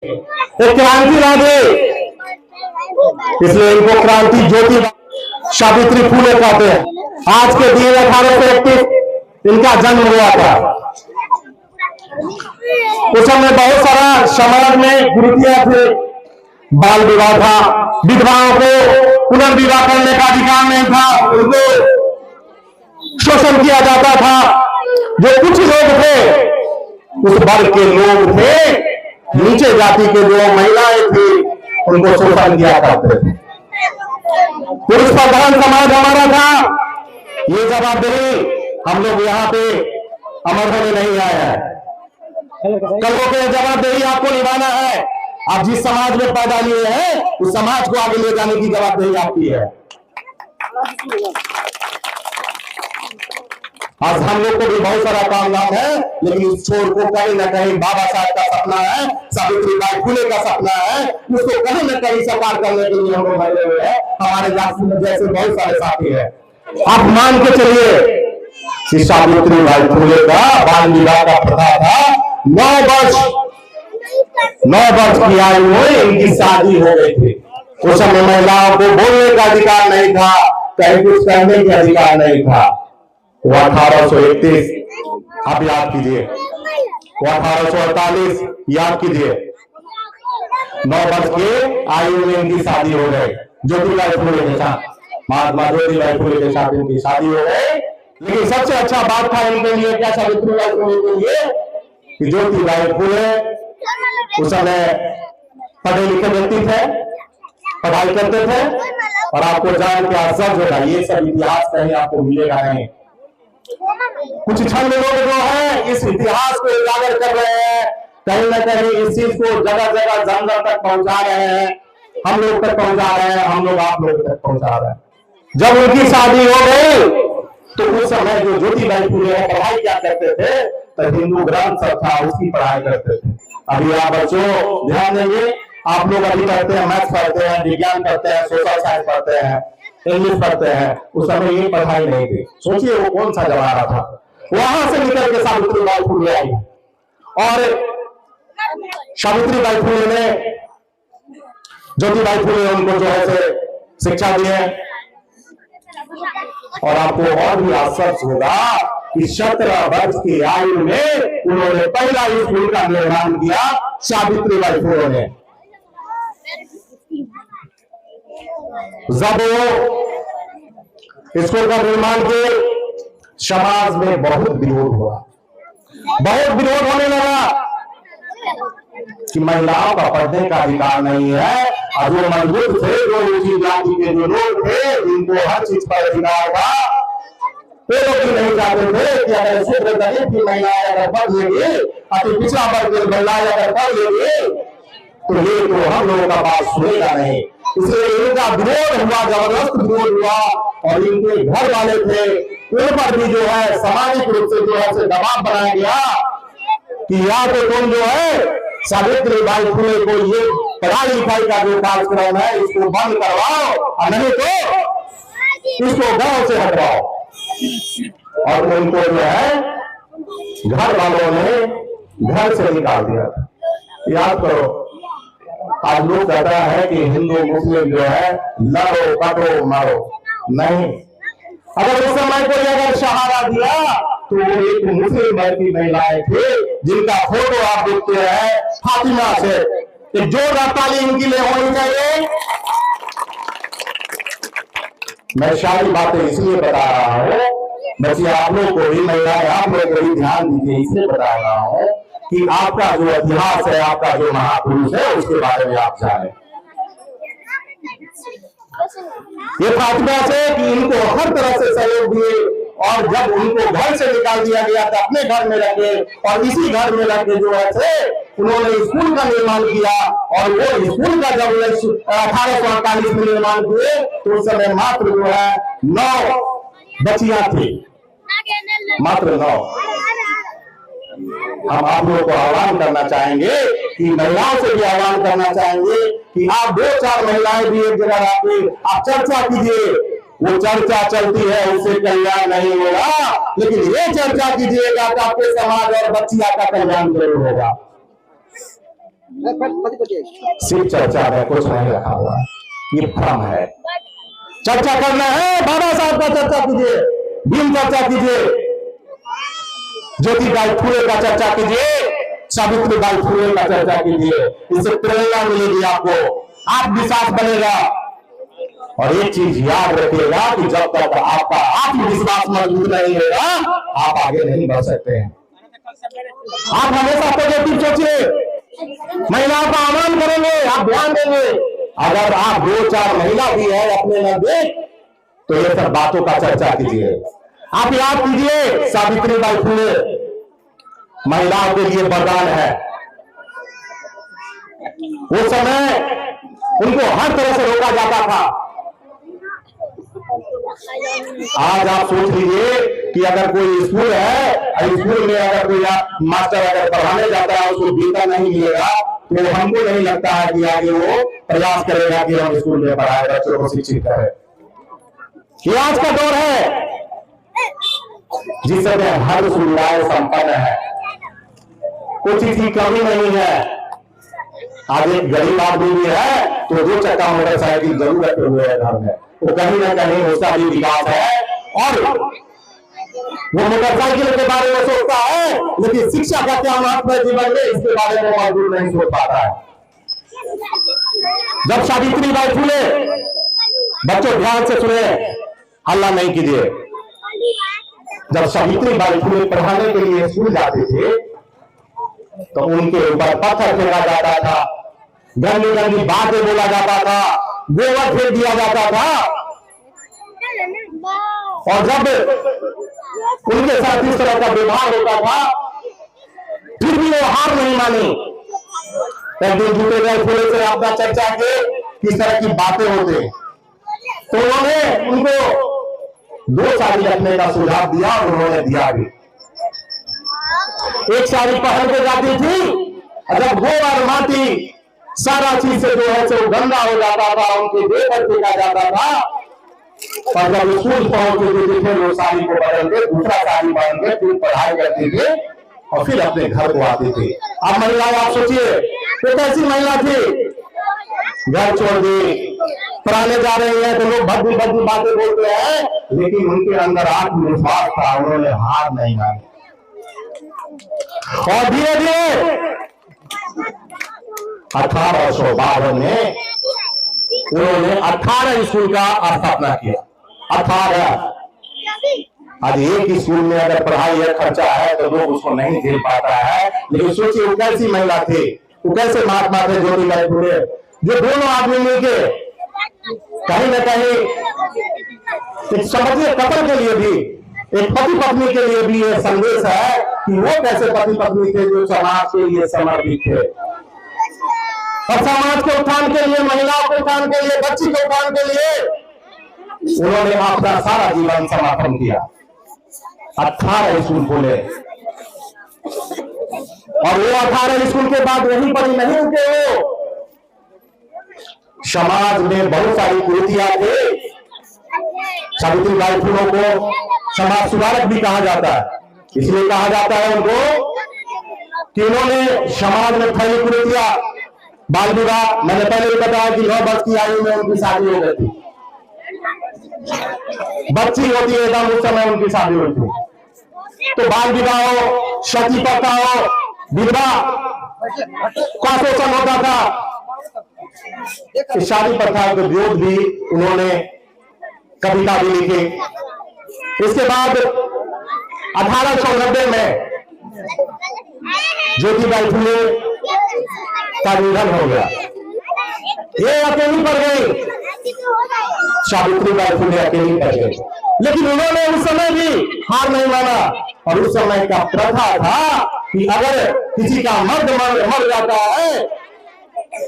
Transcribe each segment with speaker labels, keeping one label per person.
Speaker 1: एक क्रांति ला दे, इसलिए इनको क्रांति ज्योति सावित्री फूले कहते हैं। आज के दिन 1831 इनका जन्म हुआ था। उस समय बहुत सारा समाज में कुरीतियां थे, बाल विवाह था, विधवाओं को पुनर्विवाह करने का अधिकार नहीं था, उनको शोषण किया जाता था। जो कुछ लोग थे, उस वर्ग के लोग थे, नीचे जाति के जो महिलाएं थी, उनको शोषण किया करते थे। पुरुष प्रधान समाज हमारा था। ये जवाबदेही हम लोग यहाँ पे अमर होने नहीं आए हैं। कल को ये जवाबदेही आपको निभाना है। आप जिस समाज में पैदा लिए हैं, उस समाज को आगे ले जाने की जवाबदेही आपकी है। आज हम लोग को भी बहुत सारा काम धाम है, लेकिन उस छोर को कहीं ना कहीं बाबा साहब का सपना है, सावित्रीबाई फुले का सपना है, उसको कहीं ना कहीं साकार करने के लिए हम लोग लगे हुए हैं। हमारे जैसे बहुत सारे साथी हैं। आप मान के चलिए कि सावित्रीबाई फुले का बाल विवाह का प्रथा था। 9 वर्ष की आयु में इनकी शादी हो गई थी। उस समय महिलाओं को बोलने का अधिकार नहीं था, कहीं कुछ करने का अधिकार नहीं था। वो 1831 आप याद कीजिए, वो 1848 याद कीजिए। 9 वर्ष के आयु में इनकी शादी हो गई। ज्योतिबाई फुले के साथ, महात्मा ज्योतिबाई फुले के साथ इनकी शादी हो गई। लेकिन सबसे अच्छा बात था इनके लिए क्या, सावित्रीबाई फुले के लिए, कि ज्योतिबाई फुले उस समय पढ़े लिखे व्यक्ति थे, पढ़ाई करते थे। और आपको जान के आश्चर्य होगा, ये सब इतिहास कहीं आपको मिलेगा नहीं। कुछ छंद लोग जो है इस इतिहास को उजागर कर रहे हैं, कहीं ना कहीं इस चीज को जगह जगह जंगल तक पहुंचा रहे हैं, हम लोग तक पहुंचा रहे हैं, हम लोग आप लोग तक पहुंचा रहे हैं। जब उनकी शादी हो गई तो उस समय जो ज्योतिबाई फुले पढ़ाई क्या करते थे, तो हिंदू ग्रंथ सब था, उसकी पढ़ाई करते थे। अभी आप बच्चों ध्यान देंगे, आप लोग अभी पढ़ते हैं, मैथ्स पढ़ते हैं, विज्ञान पढ़ते हैं, सोशल साइंस पढ़ते हैं, इंग्लिश पढ़ते हैं। उस समय ये पढ़ाई नहीं थी। सोचिए वो कौन सा जमाना था। वहां से निकल के सावित्रीबाई फुले आई, और सावित्रीबाई फुले ने ज्योतिबाई फुले उनको जो है शिक्षा दी है। और आपको और भी आश्चर्य होगा कि 17 वर्ष की आयु में उन्होंने पहला स्कूल का निर्माण किया, सावित्रीबाई फुले ने। जब वो स्कूल का निर्माण किए, समाज में बहुत विरोध हुआ, बहुत विरोध होने लगा कि महिलाओं का पढ़ने का अधिकार नहीं है। और जो मजबूत थे, जो ऊंची जाति के जो लोग थे, जिनको हर चीज पर अधिकार था, वो लोग भी नहीं चाहते थे कि अगर शूद्र दलित की महिलाएं अगर पढ़ लेंगे, अति पिछड़ा वर्ग की महिलाएं अगर पढ़ लेंगे, तो ये तो हम लोगों का बात सुनेगा नहीं। इसलिए इनका विरोध हुआ, जबरदस्त विरोध हुआ। और इनके घर वाले थे, उन पर भी जो है सामाजिक रूप से जो है दबाव बनाया गया कि या तो तुम जो है सावित्रीबाई फुले को ये पढ़ाई लिखाई का जो कार्यक्रम है इसको बंद करवाओ, और नहीं तो इसको गांव से हटवाओ। और उनको जो है घर वालों ने घर से निकाल दिया। याद करो, आज लोग कहता है कि हिंदू मुस्लिम जो है लड़ो कटो मारो, नहीं। अगर उस समय कोई अगर सहारा दिया तो वो एक मुस्लिम वर्ग की महिलाएं थे, जिनका फोटो आप देखते हैं, फातिमा से। तो जोरदार ताली इनके लिए होनी चाहिए। मैं सारी बातें इसलिए बता रहा हूँ, बच्चे आप लोग को भी, महिलाएं आप लोग को भी ध्यान दीजिए, इसलिए बता रहा हूँ कि आपका जो इतिहास है, आपका जो महापुरुष है, उसके बारे में आप जाने। ये फातिमा से कि इनको हर तरह से सहयोग दिए, और जब उनको घर से निकाल दिया गया तो अपने घर में रखे, और इसी घर में रखे जो है उन्होंने स्कूल का निर्माण किया। और वो स्कूल का जब 1848 में निर्माण किए तो उस समय मात्र जो है 9 बच्चियां थी, मात्र 9। हम आप लोगों को आह्वान करना चाहेंगे कि महिलाओं से भी आह्वान करना चाहेंगे कि आप 2-4 महिलाएं भी एक जगह आके आप चर्चा कीजिए। वो चर्चा चलती है, उससे कल्याण नहीं होगा, लेकिन ये चर्चा कीजिएगा तो आपके समाज और बच्चियां का कल्याण जरूर होगा। सिर्फ चर्चा में कुछ नहीं रखा हुआ, ये भ्रम है। चर्चा करना है, बाबा साहब का चर्चा कीजिए, भीम चर्चा कीजिए, ज्योतिबाई फुले का चर्चा कीजिए, सावित्रीबाई फुले का चर्चा कीजिए। इससे प्रेरणा मिलेगी आपको, आत्मविश्वास बनेगा। और एक चीज याद रखिएगा कि जब तक आपका आत्मविश्वास मजबूत नहीं होगा, आप आगे नहीं बढ़ सकते हैं। आप हमेशा पॉजिटिव सोचिए, महिलाओं का आह्वान करेंगे, आप ध्यान देंगे। अगर आप 2-4 महिला भी है अपने नजदीक, तो ये सब बातों का चर्चा कीजिए। आप याद कीजिए, सावित्रीबाई फुले महिलाओं के लिए वरदान है। उस समय उनको हर तरह से रोका जाता था। आज आप सोच लीजिए कि अगर कोई स्कूल है, स्कूल में अगर कोई मास्टर अगर पढ़ाने जाता है, उसको वेतन नहीं मिलेगा, तो हमको नहीं लगता है कि आगे वो प्रयास करेगा कि हम स्कूल में पढ़ाए, बच्चों को शिक्षित करें। ये आज का दौर है जिसमें हर सुविधाएं संपन्न है, कोई चीज की कमी नहीं है। आज एक गरीब आदमी भी है तो 2 चक्का मोटरसाइकिल जरूर रखे हुए है घर में, तो कहीं ना कहीं उसका भी विकास है। और वो मोटरसाइकिल के बारे में सोचता है, लेकिन शिक्षा का क्या महत्व है जीवन में, इसके बारे में मजदूर नहीं सोच पाता है। जब सावित्रीबाई फुले, बच्चों ध्यान से सुने, हल्ला नहीं कीजिए। जब सावित्रीबाई फुले पढ़ाने के लिए स्कूल जाते थे, तो उनके ऊपर पत्थर फेंका जाता था, गंदी गंदी बातें बोला जाता था, गोबर फेंक दिया जाता था। और जब उनके साथ इस तरह का व्यवहार होता था, फिर भी वो हार नहीं मानी। एक दिन जुटेबाई फुले से अपना चर्चा के किस तरह की बातें होते, तो उन्होंने उनको 2 साड़ी रखने का सुझाव दिया और उन्होंने दिया भी। एक साड़ी पहन के जाती थी, जब गोबर माटी सारा चीज से जो है वो गंदा हो जाता था, उनके देह पर फेंका जाता था। और जब स्कूल पहुंचते थे, वो साड़ी को बदल के दूसरा साड़ी पहन के फिर पढ़ाई करते थे और फिर अपने घर को आते थे। अब महिलाएं, आप सोचिए तो कैसी महिला थी, घर छोड़ दी, पढ़ाने जा रही है तो लोग भद्दी भद्दी बातें बोलते हैं, लेकिन उनके अंदर आत्मविश्वास था, उन्होंने हार नहीं मानी। और धीरे धीरे 1852 में उन्होंने 18 स्कूल का स्थापना किया। 18। आज एक स्कूल में अगर पढ़ाई है, खर्चा है, तो लोग उसको नहीं झेल पाता है। लेकिन सोचिए वो कैसी महिला थी, वो कैसे महात्मा थे ज्योतिबाई फुले, जो दोनों आदमी मिलके कहीं ना कहीं समझिए कपल के लिए भी, एक पति पत्नी के लिए भी ये संदेश है कि वो कैसे पति पत्नी थे जो समाज के लिए समर्पित थे, और समाज के उत्थान के लिए, महिलाओं के उत्थान के लिए, बच्ची के उत्थान के लिए उन्होंने अपना सारा जीवन समर्पण किया। 18 स्कूल खोले, और वो 18 स्कूल के बाद वहीं पर ही नहीं रुके। वो समाज में बहुत सारी कुरीतियां थे। सावित्रीबाई फुले को समाज सुधारक भी कहा जाता है, इसलिए कहा जाता है उनको कि उन्होंने समाज में फैली कुरीतियां, बाल विवाह, मैंने पहले भी बताया कि 9 वर्ष की आयु में उनकी शादी हो गई थी, बच्ची होती है एकदम उस समय उनकी शादी हुई थी। तो बाल विवाह हो, सती प्रथा हो, विधवा का शोषण होता था। इस शादी प्रथा के विरोध भी उन्होंने कविता भी लिखी। इसके बाद 1890 में ज्योतिबाई फुले का निधन हो गया। ये अकेली पड़ गई, सावित्रीबाई फुले अकेली पड़ गई, लेकिन उन्होंने उस समय भी हार नहीं माना। और उस समय का प्रथा था कि अगर किसी का मर्द मर जाता है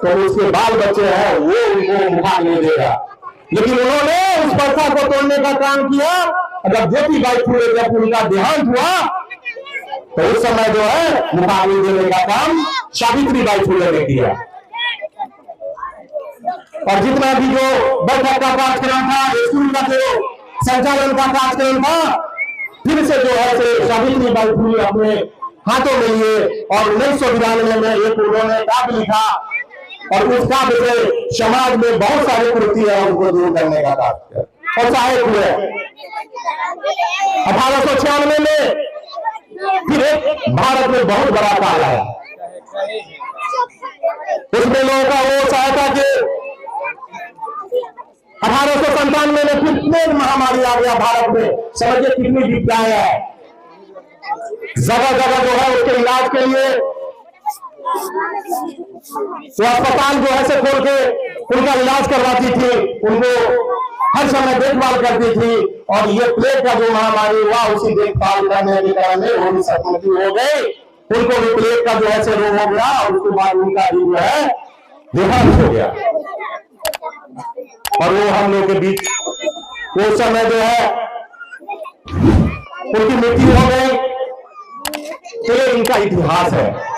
Speaker 1: तो उसके बाल बच्चे हैं वो उनको मुखाग्नि नहीं देगा, लेकिन उन्होंने उस प्रथा को तोड़ने का काम किया। जब ज्योतिबाई फुले जब उनका देहांत हुआ तो उस समय जो है मुखाग्नि देने का काम सावित्रीबाई फुले ने किया। और जितना भी जो बैठक का कार्यक्रम था, स्कूल का जो संचालन का कार्यक्रम था, फिर से जो है सावित्रीबाई फुले अपने हाथों में लिए और 1992 में एक उन्होंने काव्य लिखा और उस काव्य से समाज में बहुत सारी कुरीति है उनको दूर करने का कार्य और सहायक हुए। 1896 में फिर एक भारत में बहुत बड़ा काल आया, उसमें लोगों का वो सहायता की। 1897 में फिर महामारी आ गया भारत में, समझिए कितनी विपदाएं है। जगह जगह जो है उसके इलाज के लिए वो अस्पताल जो है से खोल के उनका इलाज करवाती थी, उनको हर समय देखभाल करती थी। और ये प्लेग का जो महामारी हुआ उसी देखभाल करने के कारण वो भी सहमति हो गई, उनको भी प्लेग का जो है से रोग हो गया और उसके बाद उनका भी जो है देहांत हो गया। और वो हम लोग के बीच वो समय जो है उनकी मृत्यु हो गई। तो ये इनका इतिहास है।